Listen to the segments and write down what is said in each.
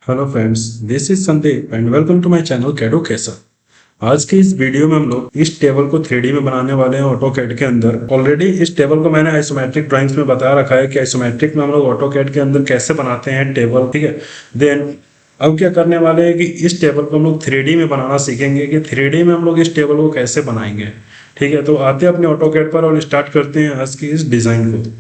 Hello friends, this is Sandeep and welcome to my channel कैडो कैसा। आज की इस वीडियो में हम लोग इस टेबल को 3D में बनाने वाले हैं ऑटोकैड के अंदर। ऑलरेडी इस टेबल को मैंने आइसोमेट्रिक ड्राइंग्स में बता रखा है कि आइसोमेट्रिक में हम लोग ऑटोकैड के अंदर कैसे बनाते हैं टेबल, ठीक है। देन अब क्या करने वाले हैं कि इस टेबल को हम लोग 3D में बनाना सीखेंगे कि 3D में हम लोग इस टेबल को कैसे बनाएंगे, ठीक है। तो आते हैं अपने ऑटोकैड पर और स्टार्ट करते हैं आज की इस डिजाइन को।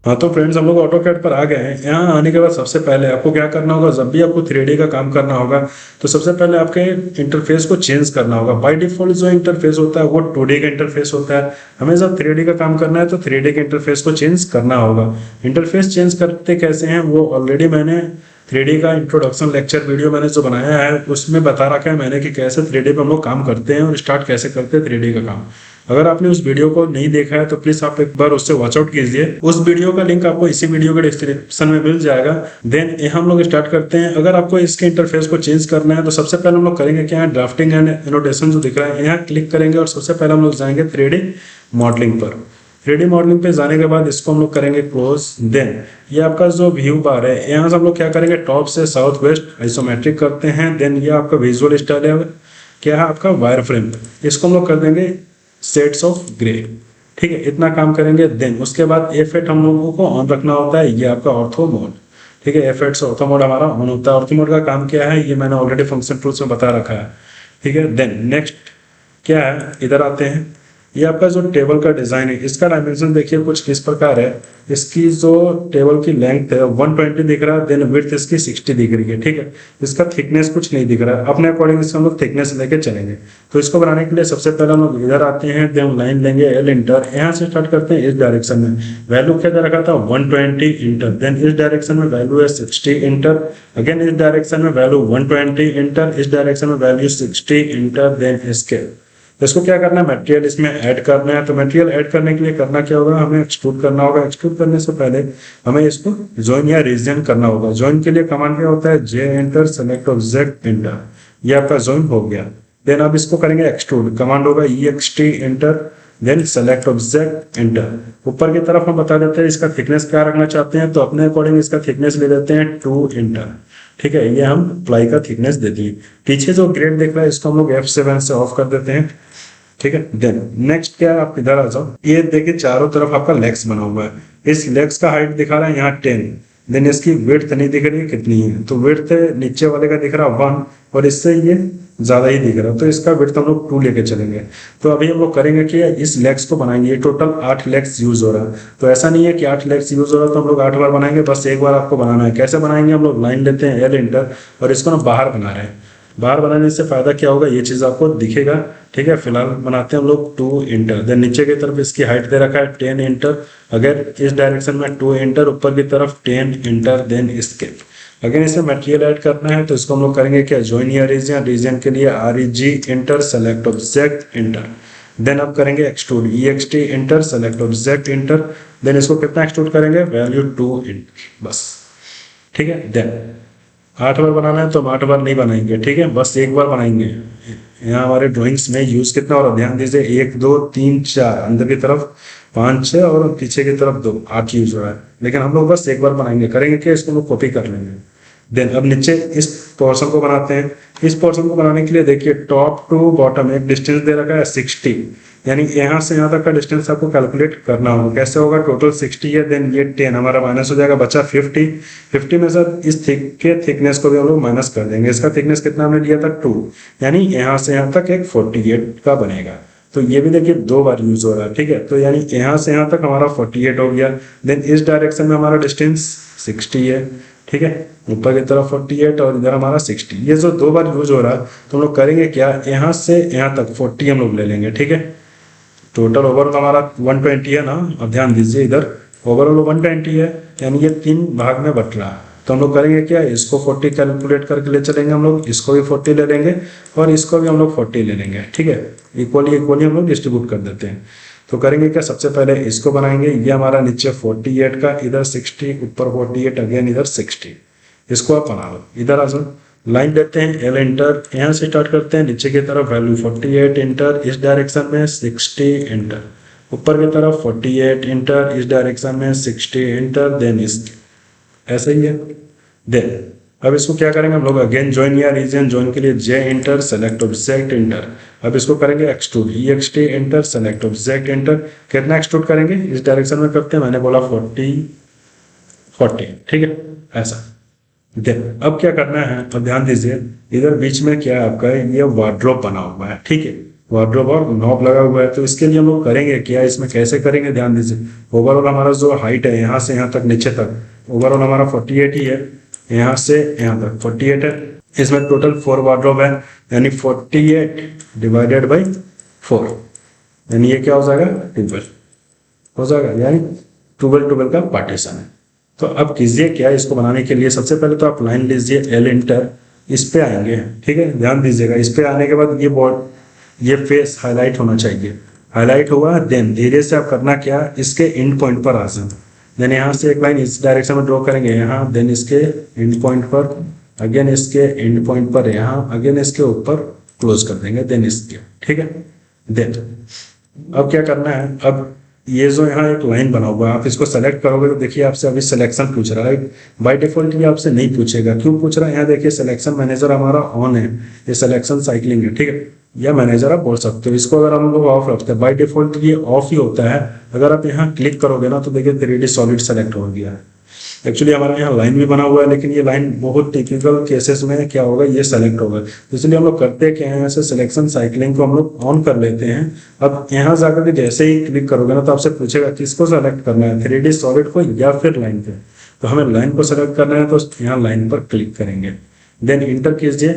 हाँ तो फ्रेंड्स, हम लोग ऑटोकैड पर आ गए हैं। यहाँ आने के बाद सबसे पहले आपको क्या करना होगा, जब भी आपको 3D का काम करना होगा तो सबसे पहले आपके इंटरफेस को चेंज करना होगा। बाय डिफॉल्ट जो इंटरफेस होता है वो 2D का इंटरफेस होता है। हमें जब 3D का काम करना है तो 3D के इंटरफेस को चेंज करना होगा। इंटरफेस चेंज करते कैसे हैं वो ऑलरेडी मैंने 3D का इंट्रोडक्शन लेक्चर वीडियो मैंने जो बनाया है उसमें बता रखा है मैंने कि कैसे 3D पे हम लोग काम करते हैं और स्टार्ट कैसे करते हैं 3D का काम। अगर आपने उस वीडियो को नहीं देखा है तो प्लीज आप एक बार उससे वॉच आउट कीजिए। उस वीडियो का लिंक आपको इसी वीडियो के डिस्क्रिप्शन में मिल जाएगा। देन हम लोग स्टार्ट करते हैं। अगर आपको इसके इंटरफेस को चेंज करना है तो सबसे पहले हम लोग करेंगे क्या, ड्राफ्टिंग एंड एनोटेशन जो दिख रहा है यहाँ क्लिक करेंगे और सबसे पहले हम लोग जाएंगे 3D मॉडलिंग पर। 3D मॉडलिंग पे जाने के बाद इसको हम लोग करेंगे क्लोज। देन ये आपका जो व्यू बार है यहाँ से हम लोग क्या करेंगे, टॉप से साउथ वेस्ट आइसोमेट्रिक करते हैं। देन ये आपका विजुअल स्टाइल है, क्या है आपका वायर फ्रेम, इसको हम लोग कर देंगे शेड्स ऑफ ग्रे, ठीक है। इतना काम करेंगे। देन उसके बाद इफेक्ट हम लोगों को ऑन रखना होता है, ये आपका ऑर्थो मोड, ठीक है। इफेक्ट्स ऑर्थो मोड हमारा ऑन होता है। ऑर्थो मोड का काम क्या है ये मैंने ऑलरेडी फंक्शन टूल्स में बता रखा है, ठीक है। देन नेक्स्ट क्या है, इधर आते हैं। ये आपका जो टेबल का डिजाइन है इसका डायमेंशन देखिए कुछ किस प्रकार है। इसकी जो टेबल की लेंथ है 120 दिख रहा है। देन विड्थ इसकी 60 दिख रही है, ठीक है। इसका थिकनेस कुछ नहीं दिख रहा है। अपने अकॉर्डिंग इससे हम लोग थिकनेस लेके चलेंगे। तो इसको बनाने के लिए सबसे पहले हम लोग इधर आते हैं। देन लाइन लेंगे एल इंटर, यहाँ से स्टार्ट करते हैं। इस डायरेक्शन में वैल्यू क्या दे रखा था 120 इंटर। देन इस डायरेक्शन में वैल्यू है 60 इंटर। अगेन इस डायरेक्शन में वैल्यू 120 इंटर। इस डायरेक्शन में वैल्यू 60 इंटर। देन इसके इसको क्या करना है, मटेरियल इसमें ऐड करना है। तो मटेरियल ऐड करने के लिए करना क्या होगा, हमें एक्सट्रूड करना होगा। एक्सट्रूड करने से पहले हमें इसको ज्वाइन या रीजन करना होगा। ज्वाइन के लिए कमांड क्या होता है, J enter select object enter, ये आपका ज्वाइन हो गया। देन अब इसको करेंगे एक्सट्रूड, कमांड होगा EXT enter, then select object enter. ऊपर की तरफ हम बता देते हैं इसका थिकनेस क्या रखना चाहते हैं, तो अपने अकॉर्डिंग इसका थिकनेस ले लेते हैं 2 एंटर, ठीक है। ये हम प्लाई का थिकनेस दे दिए। पीछे जो ग्रेड दिख रहा है इसको हम लोग F7 से ऑफ कर देते हैं, ठीक है। देन नेक्स्ट क्या है, आप इधर आ जाओ। ये देखिए चारों तरफ आपका लेग्स बना हुआ है। इस लेग्स का हाइट दिखा रहा है यहाँ 10। देन इसकी विड्थ नहीं दिख रही है कितनी है, तो विड्थ नीचे वाले का दिख रहा है 1 और इससे ये ज्यादा ही दिख रहा है, तो इसका विड्थ हम लोग 2 लेके चलेंगे। तो अभी हम लोग करेंगे कि इस लेग्स को बनाएंगे। ये टोटल 8 लेग्स यूज हो रहा है। तो ऐसा नहीं है कि 8 लेग्स यूज हो रहा है तो हम लोग 8 बार बनाएंगे, बस एक बार आपको बनाना है। कैसे बनाएंगे, हम लोग लाइन लेते हैं एल इंटर और इसको ना बाहर बना रहे हैं। बाहर बनाने से फायदा क्या होगा, ये चीज आपको दिखेगा, ठीक है। फिलहाल बनाते हैं हम लोग 2 इंटर। देन नीचे की तरफ इसकी हाइट दे रखा है 10 इंटर। अगर इस डायरेक्शन में 2 इंटर, ऊपर की तरफ 10 इंटर। Then escape. अगर इसमें मटेरियल ऐड करना है तो इसको हम लोग करेंगे क्या, ज्वाइन या रीजन। रीजन के लिए REG enter, select object enter. Then अब करेंगे extrude, EXT enter, select object enter. Then इसको कितना एक्सट्रूड करेंगे, वैल्यू 2 इंटर, बस, ठीक है। देन 8 बार बनाना है तो हम 8 बार नहीं बनाएंगे, ठीक है, बस एक बार बनाएंगे। यहाँ हमारे ड्राइंग्स में यूज कितना हो रहा है ध्यान दीजिए, 1 2 3 4, अंदर की तरफ 5 6 और पीछे की तरफ 2, 8 यूज हो रहा है। लेकिन हम लोग बस एक बार बनाएंगे। करेंगे कि इसको लोग कॉपी कर लेंगे। देन अब नीचे इस पोर्शन को बनाते हैं। इस पोर्शन को बनाने के लिए देखिए टॉप टू बॉटम एक डिस्टेंस दे रखा है 60, यानी यहाँ से यहाँ तक का डिस्टेंस आपको कैलकुलेट करना होगा। कैसे होगा, टोटल 60 है। देन ये 10 हमारा माइनस हो जाएगा, बचा 50 में सर इस थिकनेस को भी हम लोग माइनस कर देंगे। इसका थिकनेस कितना हमने लिया था 2, यानी यहाँ से यहाँ तक एक 48 का बनेगा। तो ये भी देखिए 2 बार यूज हो रहा है, ठीक है। तो यानी यहाँ से यहाँ तक हमारा 48 हो गया। देन इस डायरेक्शन में हमारा डिस्टेंस 60 है, ठीक है। ऊपर की तरफ 48 और इधर हमारा 60। ये जो 2 बार यूज हो रहा है तो हम लोग करेंगे क्या, यहाँ से यहाँ तक 40 हम लोग ले लेंगे, ठीक है। टोटल ओवरऑल हमारा 120 है ना, अब ध्यान दीजिए इधर ओवरऑल 120 है, यानी ये 3 भाग में बट रहा है। तो हम लोग करेंगे क्या, इसको 40 कैलकुलेट करके ले चलेंगे हम लोग, इसको भी 40 ले लेंगे और इसको भी हम लोग 40 ले लेंगे, ठीक है। इक्वली हम लोग डिस्ट्रीब्यूट कर देते हैं। तो करेंगे क्या, सबसे पहले इसको बनाएंगे। ये हमारा नीचे 48 का, इधर 60, ऊपर 48, अगेन इधर 60। इसको आप बना लो, इधर आ जाओ। लाइन लेते हैं एल एंटर, यहाँ से स्टार्ट करते हैं नीचे की तरफ वैल्यू 48 एंटर, इस डायरेक्शन में 60 एंटर, ऊपर की तरफ 48 एंटर, इस डायरेक्शन में 60 एंटर, देन इस ऐसा ही है। देन अब इसको क्या करेंगे हम लोग, अगेन ज्वाइन या रीजन, ज्वाइन के लिए जे एंटर, सेलेक्ट ऑब्जेक्ट एंटर। अब इसको करेंगे extrude, EXT enter, select object enter. कितना एक्सट्रूड करेंगे, इस डायरेक्शन में करते हैं, मैंने बोला 40, ठीक है ऐसा। देन अब क्या करना है, तो ध्यान दीजिए इधर बीच में क्या है आपका, ये वार्डरोब बना हुआ है, ठीक है, वार्डरोब और नॉब लगा हुआ है। तो इसके लिए हम लोग करेंगे क्या, इसमें कैसे करेंगे, ध्यान दीजिए। ओवरऑल हमारा जो हाइट है यहाँ से यहाँ तक नीचे तक, ओवरऑल हमारा 48 ही है, यहाँ से यहाँ तक 48 है। इसमें टोटल 4 वार्डरोब है, यानी 48 डिवाइडेड बाई 4, यानी ये क्या हो जाएगा, 12 हो जाएगा, यानी 12 का पार्टीशन है। तो अब कीजिए क्या, इसको बनाने के लिए सबसे पहले तो आप लाइन लीजिए एल एंटर, इस पे आएंगे, ठीक है, ध्यान दीजिएगा। इस पे आने के बाद ये फेस हाईलाइट होना चाहिए, हाईलाइट हुआ, देन धीरे से आप करना क्या, इसके एंड पॉइंट पर आ जाए। देन यहाँ से एक लाइन इस डायरेक्शन में ड्रॉ करेंगे यहाँ, देन इसके एंड पॉइंट पर, अगेन इसके एंड पॉइंट पर यहाँ, अगेन इसके ऊपर क्लोज कर देंगे, देन इसके, ठीक है। देन अब क्या करना है, अब ये जो यहाँ एक लाइन बना हुआ है, आप इसको सेलेक्ट करोगे तो देखिए आपसे अभी सिलेक्शन पूछ रहा है। बाय डिफॉल्ट ये आपसे नहीं पूछेगा, क्यों पूछ रहा है, यहाँ देखिए सिलेक्शन मैनेजर हमारा ऑन है, ये सिलेक्शन साइक्लिंग है, ठीक है, या मैनेजर आप बोल सकते हो। इसको अगर हम लोग ऑफ रखते हैं, बाय डिफॉल्ट ये ऑफ ही होता है। अगर आप यहाँ क्लिक करोगे ना तो देखिए 3D सॉलिड सेलेक्ट हो गया है। एक्चुअली हमारा यहाँ लाइन भी बना हुआ है, लेकिन ये लाइन बहुत टिपिकल केसेस में क्या होगा, ये सेलेक्ट होगा। तो इसलिए हम लोग करते क्या है, यहाँ से सिलेक्शन साइक्लिंग को हम लोग ऑन कर लेते हैं। अब यहाँ जाकर के जैसे ही क्लिक करोगे ना तो आपसे पूछेगा किसको सेलेक्ट करना है, 3D सॉलिड को या फिर लाइन पे। तो हमें लाइन को सेलेक्ट करना है, तो यहाँ लाइन पर क्लिक करेंगे, देन इंटर कीजिए,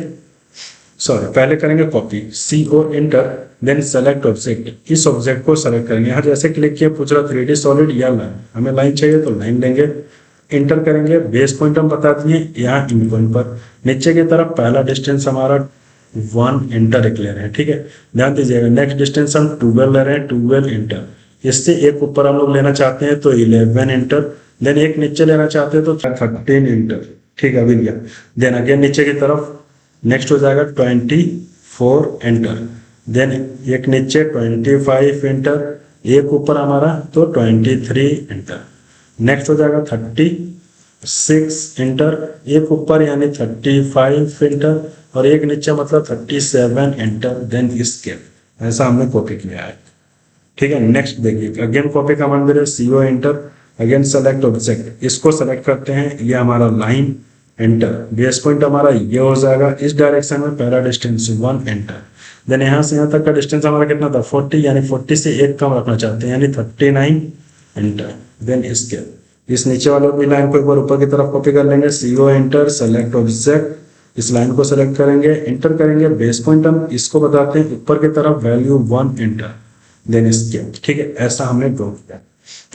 सॉरी पहले करेंगे copy, CO enter, then select object, इस ऑब्जेक्ट को सेलेक्ट करेंगे। यहाँ जैसे क्लिक किया पूछ रहा 3D सॉलिड या लाइन, हमें लाइन चाहिए तो लाइन लेंगे, इंटर करेंगे, बेस पॉइंट हम बता दिए यहाँ इन पॉइंट पर, नीचे की तरफ पहला डिस्टेंस हमारा 1 एंटर एक ले रहे हैं, ठीक है, ध्यान दीजिएगा। नेक्स्ट डिस्टेंस हम 12 ले रहे हैं, 12 एंटर। इससे एक ऊपर हम लोग लेना चाहते हैं तो 11 एंटर, देन एक नीचे लेना चाहते हैं तो 13 एंटर, ठीक है, अभी लिया। देन अगेन नीचे की तरफ नेक्स्ट हो जाएगा 24 एंटर, देन एक नीचे 25 एंटर, एक ऊपर हमारा तो 23 एंटर, नेक्स्ट हो जाएगा 36 एंटर, एक ऊपर यानी 35 एंटर, और एक नीचे मतलब 37 एंटर, देन एस्केप। ऐसा हमने कॉपी किया है, ठीक है। नेक्स्ट देखिए, अगेन कॉपी कमांड दे रहे, CO enter, again select object, इसको सेलेक्ट करते हैं, ये हमारा लाइन, एंटर, बेस पॉइंट हमारा ये हो जाएगा, इस डायरेक्शन में पहला डिस्टेंस 1 एंटर, देन यहाँ से यहाँ तक का डिस्टेंस हमारा कितना था 40, यानी 40 से एक कम रखना चाहते हैं, यानी 39 एंटर, देन एस्केप। इस नीचे वाले भी लाइन को एक बार ऊपर की तरफ कॉपी कर लेंगे, CO एंटर, सेलेक्ट ऑब्जेक्ट, इस लाइन को सेलेक्ट करेंगे, एंटर करेंगे, बेस पॉइंट हम इसको बताते हैं ऊपर की तरफ वैल्यू 1 एंटर, देन एस्केप, ठीक है, ऐसा हमने ड्रॉ किया।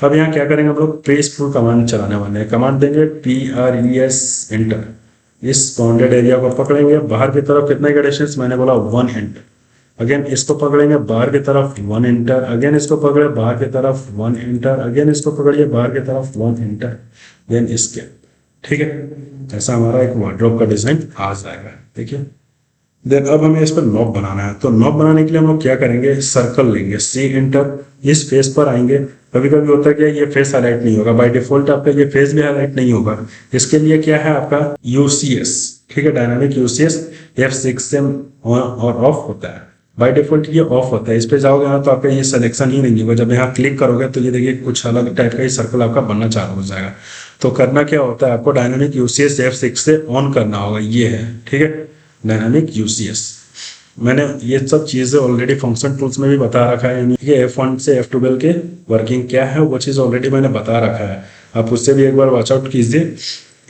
अब यहाँ क्या करेंगे हम लोग, ट्रेसफुल कमांड चलाने वाले हैं। कमांड देंगे PRES एंटर, इस बाउंडेड एरिया को पकड़ेंगे, बाहर की तरफ कितने का डिस्टेंस, मैंने बोला 1 एंटर, अगेन इसको पकड़ेंगे बाहर की तरफ 1 एंटर, अगेन इसको पकड़े बाहर की तरफ 1 एंटर, अगेन इसको पकड़िए बाहर की तरफ 1 एंटर, देन इसके, ठीक है। ऐसा हमारा एक वार्डरोब का डिजाइन आ जाएगा, देखिए। देन अब हमें इस पर नॉब बनाना है, तो नॉब बनाने के लिए हम लोग क्या करेंगे, सर्कल लेंगे, C एंटर, इस फेस पर आएंगे। कभी कभी होता है कि ये फेस हाईलाइट नहीं होगा, बाय डिफॉल्ट आपका ये फेस भी हाईलाइट नहीं होगा। इसके लिए क्या है आपका UCS, ठीक है, डायनामिक UCS F6 से और ऑफ होता है, बाय डिफॉल्ट ये ऑफ होता है। इस पे जाओगे ना तो आपका ये सिलेक्शन ही नहीं होगा, जब यहाँ क्लिक करोगे तो ये देखिए कुछ अलग टाइप का ही सर्कल आपका बनना चालू हो जाएगा। तो करना क्या होता है, आपको डायनामिक UCS F6 से ऑन करना होगा, ये है, ठीक है, डायनामिक UCS। मैंने ये सब चीज़ें ऑलरेडी फंक्शन टूल्स में भी बता रखा है, यानी कि F1 से F12 के वर्किंग क्या है वो चीज़ ऑलरेडी मैंने बता रखा है, आप उससे भी एक बार वॉच आउट कीजिए।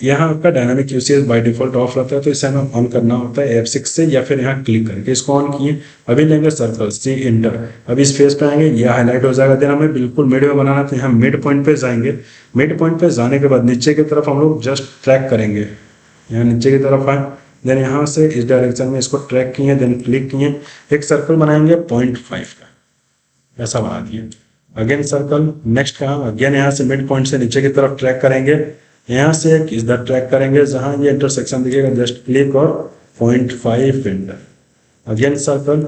यहाँ आपका dynamic UCS by default of रहता है, तो इसे हमें ऑन करना होता है F6 से, या फिर यहाँ क्लिक करके इसको ऑन किए। अभी लेंगे सर्कल, C एंटर, अभी इस फेस पे आएंगे, ये हाईलाइट हो जाएगा। देन हमें बिल्कुल मिड में बनाना, तो यहाँ मिड पॉइंट पे जाएंगे। मिड पॉइंट पे जाने के बाद नीचे की तरफ हम लोग जस्ट ट्रैक करेंगे, यहाँ नीचे की तरफ आए, देन यहाँ से इस डायरेक्शन में इसको ट्रैक किए, देन क्लिक किए, एक सर्कल बनाएंगे 0.5 का, ऐसा बना दिए। अगेन सर्कल, नेक्स्ट कहाँ, अगेन यहाँ से मिड पॉइंट से नीचे की तरफ ट्रैक करेंगे, यहाँ से इधर ट्रैक करेंगे, जहाँ ये इंटरसेक्शन दिखेगा जस्ट क्लिक और 0.5 enter. Again circle,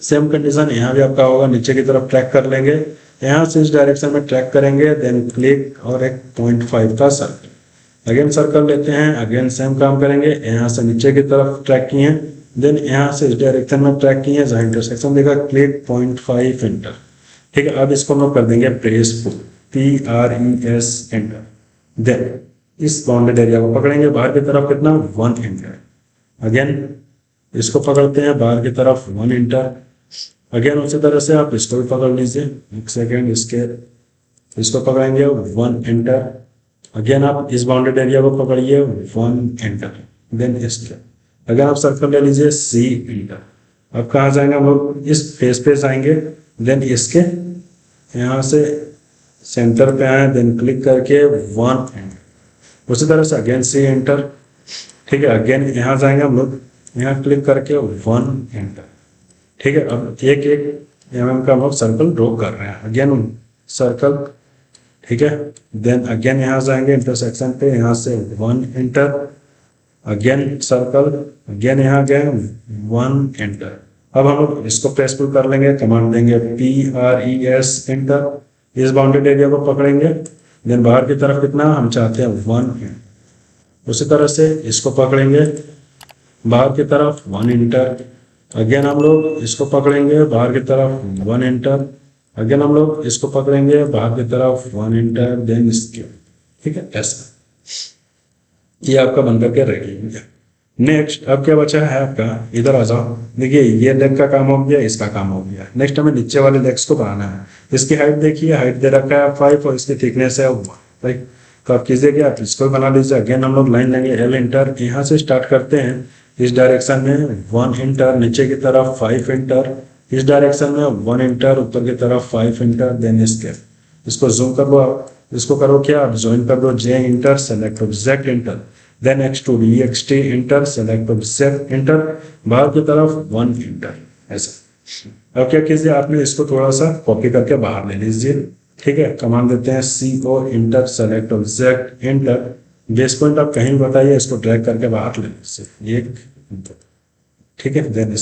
same condition यहाँ भी आपका होगा, नीचे की तरफ ट्रैक कर लेंगे, यहाँ से इस डायरेक्शन में ट्रैक करेंगे, देन क्लिक और एक 0.5 का सर्कल। अगेन सर्कल लेते हैं, अगेन सेम काम करेंगे, यहाँ से नीचे की तरफ ट्रैक किए, देन यहाँ से इस डायरेक्शन में ट्रैक किए, जहाँ इंटरसेक्शन देगा क्लिक 0.5 एंटर। ठीक है, अब इसको हम लोग कर देंगे प्रेस पुल, PRES एंटर। देन इस बाउंडेड एरिया को पकड़ेंगे, बाहर की तरफ कितना 1 एंटर। अगेन इसको पकड़ते हैं, बाहर की तरफ 1 एंटर। अगेन उसी तरह से आप इसको भी पकड़ लीजिए, एक सेकेंड, इसको पकड़ेंगे 1 एंटर। अगेन आप इस बाउंडेड एरिया को पकड़िए 1 एंटर। देन इसके अगर आप सर्कल ले लीजिए C एंटर। अब कहाँ जाएंगे हम लोग, इस फेस पे जाएंगे, देन इसके यहाँ से सेंटर पे आए, देन क्लिक करके 1 एंटर। उसी तरह से अगेन C एंटर। ठीक है, अगेन यहाँ जाएंगे हम लोग, यहाँ क्लिक करके 1 एंटर। ठीक है, अब एक mm का हम लोग सर्कल ड्रॉ कर रहे हैं, अगेन सर्कल। ठीक है, देन अगेन यहाँ जाएंगे इंटरसेक्शन पे, यहाँ से 1 एंटर। अगेन सर्कल, अगेन यहाँ गए 1 एंटर। अब हम लोग इसको प्रेस पुल कर लेंगे, कमांड देंगे PRES एंटर। इस बाउंडेड एरिया को पकड़ेंगे, देन बाहर की तरफ कितना हम चाहते हैं 1 एंटर। उसी तरह से इसको पकड़ेंगे, बाहर की तरफ 1 एंटर। अगेन हम लोग इसको पकड़ेंगे, बाहर की तरफ 1 एंटर। अगेन हम लोग इसको पकड़ेंगे, बाहर की तरफ 1 एंटर, देन इसके। ठीक है, ऐसा ये आपका बन करके रहेगी। नेक्स्ट अब क्या बचा है आपका, इधर आ जाओ। देखिए ये लेग का काम हो गया, इसका काम हो गया। नेक्स्ट हमें नीचे वाले लेग्स को बनाना है। इसकी हाइट देखिए, हाइट दे रखा है 5 और इसकी थिकनेस है 1। राइट, तो आप कीजिए क्या, आप इसको बना लीजिए। अगेन हम लोग लाइन लेंगे L एंटर, यहाँ से स्टार्ट करते हैं इस डायरेक्शन में 1 एंटर, नीचे की तरफ 5 एंटर, इस डायरेक्शन में 1 एंटर, ऊपर की तरफ 5 एंटर, देन इसको जूम कर लो आप, इसको करो क्या, आप ज्वाइन कर दो J enter, select object enter, then X2 EXT enter, select object enter, बाहर की तरफ 1 एंटर। ऐसा अब क्या कीजिए, आपने इसको थोड़ा सा कॉपी करके बाहर ले लीजिए। ठीक है, कमांड देते हैं CO enter, select object enter. Base point आप कहीं बताइए, इसको ड्रैग करके बाहर ले लीजिए 1 एंटर। ठीक है, देन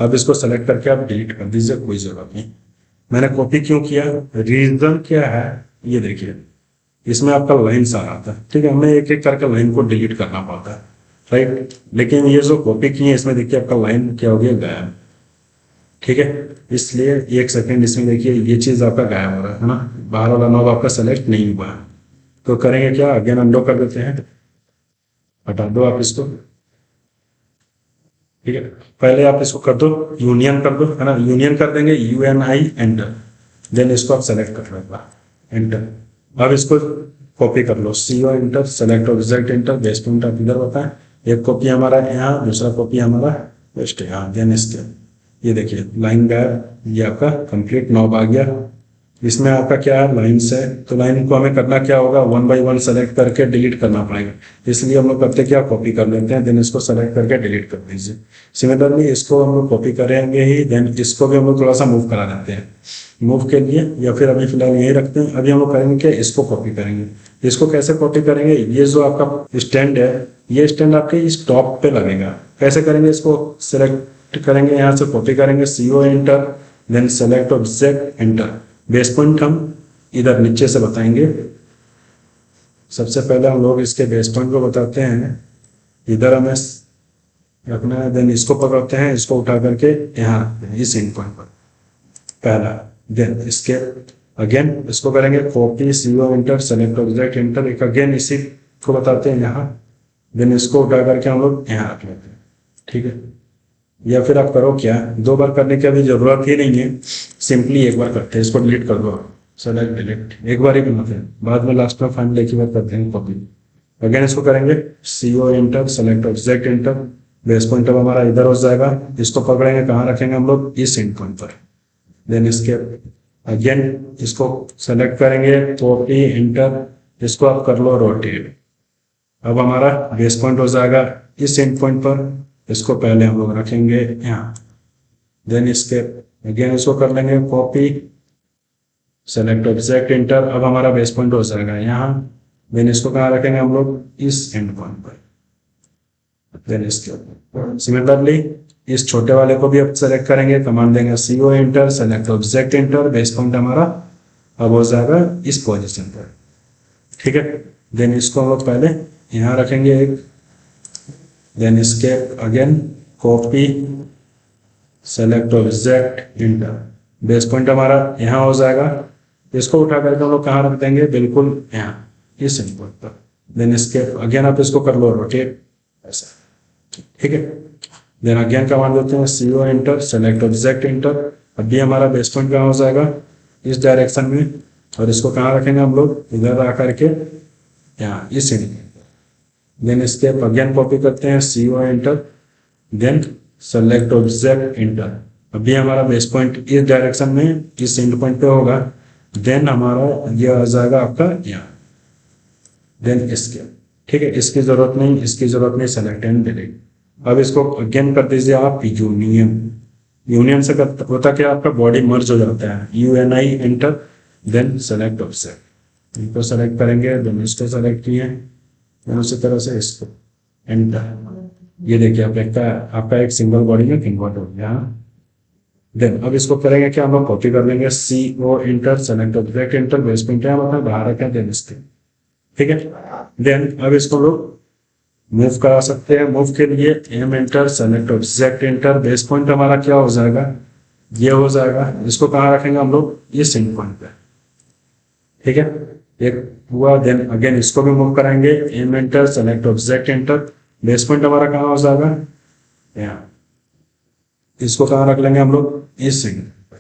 अब इसको सेलेक्ट करके आप डिलीट कर दीजिए, कोई जरूरत नहीं। मैंने कॉपी क्यों किया, रीजन क्या है, ये देखिए इसमें आपका लाइन सारा आता है। ठीक है, हमें एक एक करके लाइन को डिलीट करना पड़ता है। राइट, लेकिन ये जो कॉपी की है इसमें देखिए आपका लाइन क्या हो गया, गायब। ठीक है, इसलिए 1 सेकेंड इसमें देखिए ये चीज आपका गायब हो रहा है ना, बाहर वाला नॉब आपका सेलेक्ट नहीं हुआ है। तो करेंगे क्या, अगेन अंडो कर देते हैं, हटा दो आप इसको। ठीक है, पहले आप इसको कर दो यूनियन कर दो, है ना, यूनियन कर देंगे UNI एंटर, देन इसको आप सेलेक्ट कर लो एंटर। अब इसको कॉपी कर लो CO enter, select object enter, base point आप इधर बताएं, एक कॉपी हमारा यहाँ, दूसरा कॉपी हमारा वेस्ट यहाँ, देन इसके ये देखिए लाइन गायब, ये आपका कंप्लीट नॉब आ गया। इसमें आपका क्या है, लाइन्स है, तो लाइन को हमें करना क्या होगा, 1 बाई 1 सेलेक्ट करके डिलीट करना पड़ेगा। इसलिए हम लोग करते क्या, कॉपी कर लेते हैं, देन इसको सेलेक्ट करके डिलीट कर दीजिए। सिमिलरली इसको हम लोग कॉपी करेंगे ही, देन इसको भी हम लोग थोड़ा सा मूव करा देते हैं। मूव के लिए या फिर अभी फिलहाल यही रखते हैं। अभी हम लोग करेंगे क्या, इसको कॉपी करेंगे। इसको कैसे कॉपी करेंगे, ये जो आपका स्टैंड है, ये स्टैंड आपके इस टॉप पे लगेगा। कैसे करेंगे, इसको सेलेक्ट करेंगे, यहाँ से कॉपी करेंगे CO enter, then select object enter. Base point हम इधर नीचे से बताएंगे। सबसे पहले हम लोग इसके बेस पॉइंट को बताते हैं, इधर हमें रखना है, देन इसको पकड़ते हैं, इसको उठा करके यहाँ रखते हैं इस एंड पॉइंट पर पहला, देन इसके अगेन इसको करेंगे copy CO enter, select object enter, एक अगेन इसी को बताते हैं यहाँ, देन इसको उठा करके हम लोग यहाँ रख लेते हैं। ठीक है, या फिर आप करो क्या, 2 बार करने की अभी जरूरत ही नहीं है, सिंपली एक बार करते हैं, इसको डिलीट कर दो, सेलेक्ट डिलीट, एक बार ही बनाते हैं, बाद में लास्ट में फाइनल एक ही बार करते हैं कॉपी। अगेन इसको करेंगे CO enter, select object enter, base point अब हमारा इधर हो जाएगा। इसको पकड़ेंगे, कहाँ रखेंगे हम लोग, इस एंड पॉइंट पर, देन इसके अगेन इसको सेलेक्ट करेंगे, कॉपी एंटर, इसको आप कर लो रोटेट। अब हमारा बेस पॉइंट हो जाएगा इस एंड पॉइंट पर, इसको पहले हम लोग रखेंगे यहाँ, देन इसके अगेन इसको कर लेंगे कॉपी, सेलेक्ट ऑब्जेक्ट एंटर, अब हमारा बेस पॉइंट हो जाएगा यहाँ, देन इसको कहाँ रखेंगे हम लोग, इस एंड पॉइंट पर। देन इसके सिमिलरली इस छोटे वाले को भी अब सेलेक्ट करेंगे, कमांड देंगे CO enter, select object enter, base point हमारा अब हो जाएगा इस पोजीशन पर, ठीक है। देन इसको हम लोग पहले यहाँ रखेंगे एक, देन इसके again copy, select object enter, base point हमारा यहाँ हो जाएगा। इसको उठा करके हम लोग कहाँ रख देंगे, बिल्कुल यहाँ इस पॉइंट पर। देन इसके अगेन आप इसको कर लो रोटेट ऐसा, ठीक है। देन अगेन कमांड देते हैं CO enter, select object enter, अभी हमारा बेस पॉइंट कहाँ हो जाएगा, इस डायरेक्शन में, और इसको कहाँ रखेंगे हम लोग, इधर आ करके यहाँ इस एंड। देन इसके अगेन कॉपी करते हैं CO enter, then select object enter, अभी हमारा बेस पॉइंट इस डायरेक्शन में इस एंड पॉइंट पे होगा। देन हमारा ये आ जाएगा आपका यहाँ, देन इसके, ठीक है। इसकी जरूरत नहीं, इसकी जरूरत नहीं, सेलेक्ट एंड डिलीट। अब इसको अगेन कर दीजिए आप यूनियन, यूनियन से होता क्या, आपका बॉडी मर्ज हो जाता है, UNI enter, then select object, इनको सेलेक्ट करेंगे, देन इसको सेलेक्ट किए, देन उसी तरह से इसको एंटर, ये देखिए आपका एक सिंगल बॉडी में कन्वर्ट हो गया। देन अब इसको करेंगे क्या, हम लोग कॉपी कर लेंगे CO enter, select object enter, base point है मतलब बाहर रखें, देन इसके, ठीक है। देन अब इसको लोग मूव करा सकते हैं, मूव के लिए M enter, select object enter, base point हमारा क्या हो जाएगा, ये हो जाएगा। इसको कहाँ रखेंगे हम लोग, इस एंड पॉइंट पे, ठीक है। एक हुआ, देन अगेन इसको भी मूव कराएंगे, M enter, select object enter, base point हमारा कहाँ हो जाएगा, यहाँ। इसको कहाँ रख लेंगे हम लोग, इस एंड पे,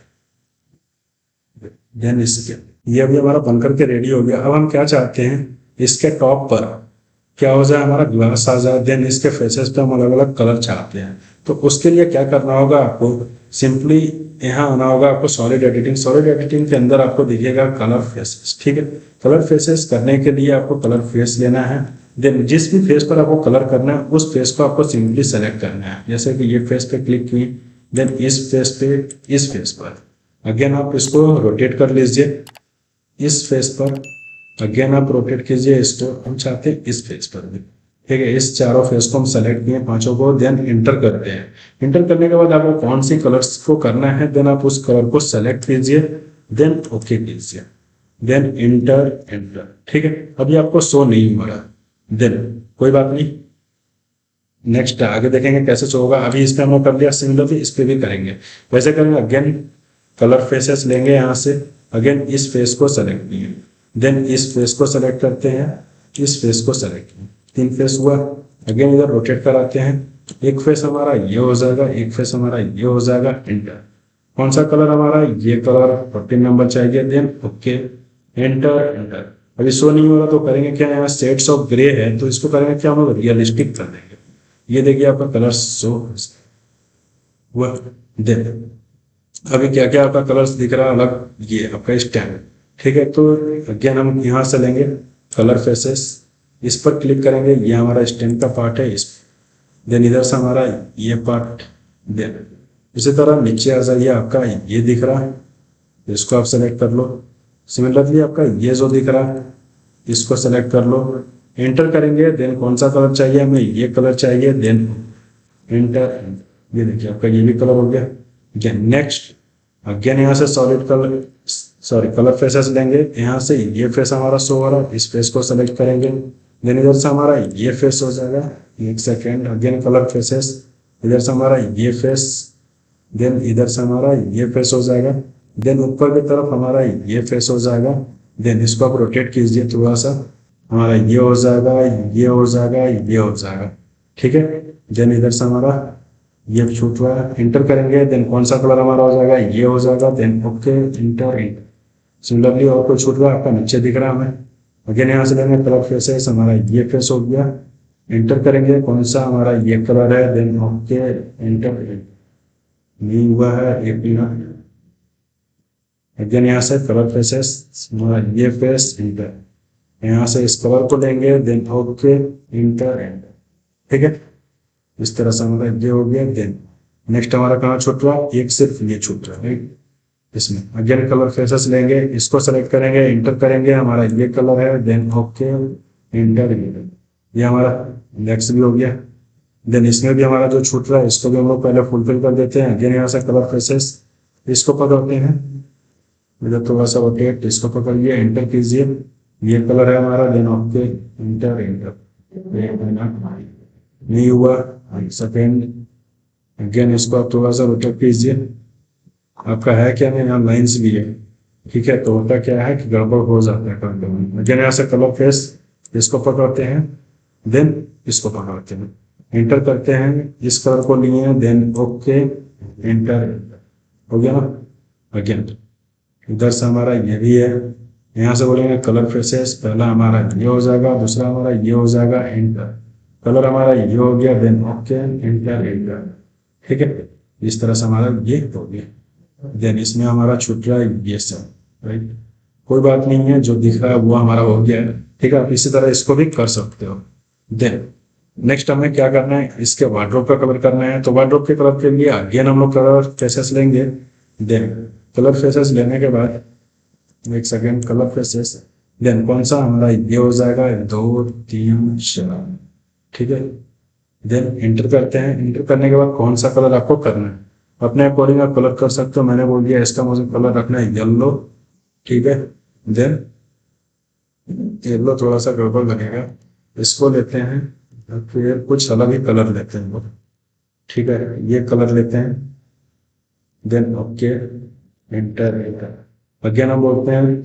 देन इसके, ये अभी हमारा बनकर के रेडी हो गया। अब हम क्या चाहते हैं, इसके टॉप पर क्या हो जाए, हमारा ग्लास आ जाए। देन इसके फेसेस पे हम अलग अलग कलर चाहते हैं, तो उसके लिए क्या करना होगा, आपको सिंपली यहाँ आना होगा, आपको सॉलिड एडिटिंग, सॉलिड एडिटिंग के अंदर आपको दिखेगा कलर फेसेस, ठीक है। कलर फेसेस करने के लिए आपको कलर फेस लेना है। देन जिस भी फेस पर आपको कलर करना है, उस फेस को आपको सिंपली सेलेक्ट करना है, जैसे कि ये फेस पे क्लिक किए, देन इस फेस पे, इस फेस पर अगेन आप इसको रोटेट कर लीजिए, इस फेस पर अगेन आप रोटेट कीजिए, इसको हम चाहते हैं इस फेस पर भी, ठीक है। इस चारों फेस को हम सेलेक्ट किए, पांचों को, देन इंटर करते हैं। इंटर करने के बाद आपको कौन सी कलर्स को करना है, देन आप उस कलर को सेलेक्ट कीजिए, देन ओके कीजिए, देन इंटर एंटर, ठीक है। अभी आपको शो नहीं हो रहा, देन कोई बात नहीं, नेक्स्ट आगे देखेंगे कैसे शो होगा। अभी इस पे हमने कर लिया, सिमिलरली इस पे भी करेंगे, वैसे करेंगे। अगेन कलर फेसेस लेंगे, यहाँ से अगेन इस फेस को सेलेक्ट किए, देन इस फेस को सेलेक्ट करते हैं, इस फेस को सेलेक्ट किए, 3 फेस हुआ। अगेन इधर रोटेट कराते हैं, एक फेस हमारा ये हो जाएगा, एक फेस हमारा ये हो जाएगा, एंटर। कौन सा कलर हमारा, ये कलर 14 नंबर चाहिए, देन ओके, एंटर एंटर। अभी शो नहीं हो रहा तो करेंगे क्या, यहाँ शेड्स ऑफ ग्रे है, तो इसको करेंगे क्या, हम लोग रियलिस्टिक कर देंगे। ये देखिए आपका कलर शो हुआ। देन अभी क्या क्या आपका कलर्स दिख रहा है अलग, ये आपका स्टैंड, ठीक है। तो अगेन हम यहाँ से लेंगे कलर फेसेस, इस पर क्लिक करेंगे, ये हमारा स्टैंड का पार्ट है, इस देन इधर से हमारा ये पार्ट, देन इसी तरह नीचे आ जाइए, आपका ये दिख रहा है, इसको आप सेलेक्ट कर लो। सिमिलरली आपका ये जो दिख रहा है, इसको सेलेक्ट कर लो, एंटर करेंगे, देन कौन सा कलर चाहिए हमें, ये कलर चाहिए, देन एंटर। ये देखिए आपका ये भी कलर हो गया। नेक्स्ट अगेन यहाँ से सॉलिड कलर फेसेस लेंगे, यहाँ से ये फेस हमारा शो हो रहा है, इस फेस को सेलेक्ट करेंगे, देन इधर से हमारा ये फेस हो जाएगा, एक सेकेंड, अगेन कलर फेसेस, इधर से हमारा ये फेस, देन इधर से हमारा ये फेस हो जाएगा, देन ऊपर की तरफ हमारा ये फेस हो जाएगा, देन इसको आप रोटेट कीजिए थोड़ा सा, हमारा ये हो जाएगा, ये हो जाएगा, ये हो जाएगा, ठीक है। देन इधर से हमारा ये छूट हुआ है, इंटर करेंगे, देन कौन सा कलर हमारा हो जाएगा, ये हो जाएगा, then okay, enter enter. Similarly और कोई छूट हुआ आपका नीचे दिख रहा है हमें, अगेन यहाँ से लेंगे कलर फेसेस, हमारा ये फेस हो गया, इंटर करेंगे, कौन सा हमारा ये कलर है, देन ओके, इंटर। नहीं हुआ है एक मिनट, अगेन यहाँ से कलर फेसेस, हमारा ये फेस, इंटर, यहाँ से इस कलर को लेंगे, देन ओके, इंटर एंटर, ठीक है। इस तरह से हमारा ये हो गया। देन नेक्स्ट हमारा कहाँ छूट रहा है, एक सिर्फ ये छूट रहा है, इसमें अगेन कलर फेसेस लेंगे, इसको सेलेक्ट करेंगे, इंटर करेंगे, हमारा ये कलर है, देन ओके, इंटर, ये हमारा नेक्स्ट भी हो गया। देन इसमें भी हमारा जो छूट रहा है इसको भी हम लोग पहले फुलफिल कर देते हैं। अगेन यहाँ से कलर फेसेस इसको पकड़ते हैं, इधर थोड़ा सा रोटेट, इसको पकड़िए, एंटर कीजिए, ये कलर है हमारा, देन ओके, एंटर एंटर, एक मिनट नहीं हुआ, सेकेंड, अगेन इसको आप थोड़ा सा रोटेट कीजिए, आपका है क्या नहीं, यहाँ लाइंस भी है, ठीक है, तो होता क्या है कि गड़बड़ हो जाता है कभी। अगेन यहाँ से कलर फेस इसको पकड़ते हैं, देन इसको पकड़ते हैं, एंटर करते हैं, इस कलर को लिए हैं, देन ओके, एंटर, हो गया ना। अगेन इधर से हमारा ये भी है, यहाँ से बोलेंगे कलर फेसेस, पहला हमारा ये हो जाएगा, दूसरा हमारा ये हो जाएगा, एंटर, कलर हमारा ये हो गया, देन ओके, एंटर एंटर, ठीक है, इस तरह से हमारा ये हो गया। देन इसमें हमारा छूट रहा है ये सब, राइट, कोई बात नहीं है, जो दिख रहा है वो हमारा हो गया है, ठीक है। आप इसी तरह इसको भी कर सकते हो। देन नेक्स्ट हमें क्या करना है, इसके वार्डरोब का कलर करना है, तो वार्डरोब के कलर के लिए अगेन हम लोग कलर फेसेस लेंगे। देन कलर फेसेस लेने के बाद एक सेकेंड, कलर फेसेस, देन कौन सा हमारा ये हो जाएगा, 2 3 4, ठीक है। देन एंटर करते हैं, एंटर करने के बाद कौन सा कलर आपको करना है, अपने अकॉर्डिंग आप कलर कर सकते हो। मैंने बोल दिया इसका मुझे कलर रखना है येलो, ठीक है। देन येलो थोड़ा सा गड़बड़ लगेगा, इसको लेते हैं, फिर कुछ अलग ही कलर लेते हैं वो, ठीक है, ये कलर लेते हैं, then okay, enter enter, again हम बोलते हैं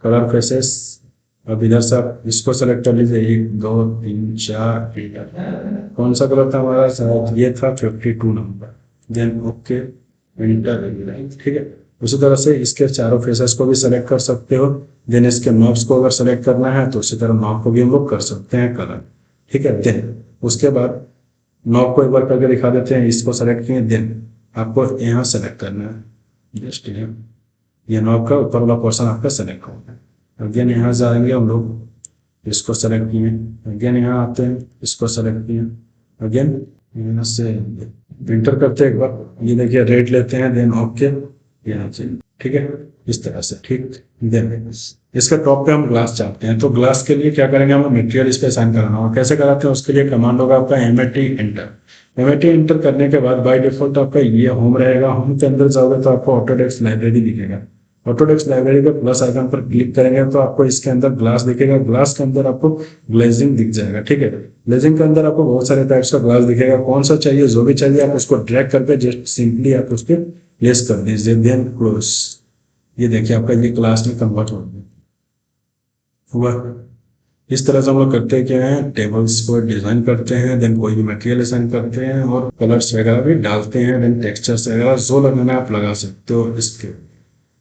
कलर फेसेस। अब इधर से आप इसको सेलेक्ट कर लीजिए, 1 2 3 4, एंटर, कौन सा कलर था हमारा, शायद ये था 52 नंबर, देन ओके, एंटर, ठीक है। उसी तरह से इसके चारों फेसेस को भी सेलेक्ट कर सकते हो। देन इसके नॉब्स को अगर सेलेक्ट करना है तो उसी तरह नॉब को भी हम लोग कर सकते हैं कलर, ठीक है। देन उसके बाद नॉब को एक बार करके दिखा देते हैं, इसको सेलेक्ट किए, देन आपको यहाँ सेलेक्ट करना है, जस्ट ये नॉब का ऊपर वाला पोर्शन आपका सेलेक्ट होगा। अगेन यहाँ जाएंगे हम लोग, इसको सेलेक्ट किए, अगेन यहाँ आते हैं, इसको सेलेक्ट किए, अगेन यहाँ से एंटर करते हैं एक बार, ये देखिए रेड लेते हैं, देन ओके, यहाँ से, ठीक है, इस तरह से, ठीक। देन इसके टॉप पे हम ग्लास चाहते हैं, तो ग्लास के लिए क्या करेंगे, हमें मटेरियल इस पे असाइन कराना होगा। कैसे कराते हैं, उसके लिए कमांड होगा आपका MAT एंटर। MAT एंटर करने के बाद बाय डिफॉल्ट आपका ये होम रहेगा, होम के अंदर जाओगे तो आपको ऑटोडेस्क लाइब्रेरी दिखेगा। ऑटोडेस्क लाइब्रेरी के प्लस आइकन पर क्लिक करेंगे तो आपको इसके अंदर ग्लास दिखेगा, ग्लास के अंदर आपको ग्लेजिंग दिख जाएगा, ठीक है। ग्लेजिंग के अंदर आपको बहुत सारे टाइप्स का ग्लास दिखेगा, कौन सा चाहिए, जो भी चाहिए आप उसको ड्रैग करके जस्ट सिंपली आप उसके प्लेस कर दीजिए, देन क्लोज, ये देखिए आपका ये क्लास में कन्वर्ट हो गया हुआ। इस तरह से हम लोग करते हैं क्या है, टेबल्स को डिजाइन करते हैं, देन कोई भी मटेरियल असाइन करते हैं और कलर्स वगैरह भी डालते हैं, देन टेक्सचर्स वगैरह जो लगाना है आप लगा सकते हो इसके,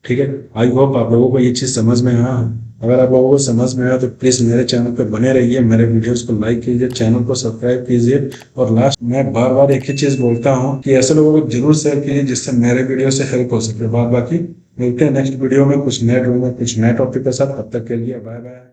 ठीक है। आई होप आप लोगों को ये चीज समझ में आया। अगर आप लोगों को समझ में आया तो प्लीज मेरे चैनल पे बने रहिए, मेरे वीडियोस को लाइक कीजिए, चैनल को सब्सक्राइब कीजिए, और लास्ट मैं बार बार एक ही चीज बोलता हूँ कि ऐसे लोगों को जरूर शेयर कीजिए जिससे मेरे वीडियो से हेल्प हो सके। बाद बाकी मिलते हैं नेक्स्ट वीडियो में कुछ नए टॉपिक के साथ, तब तक के लिए बाय बाय।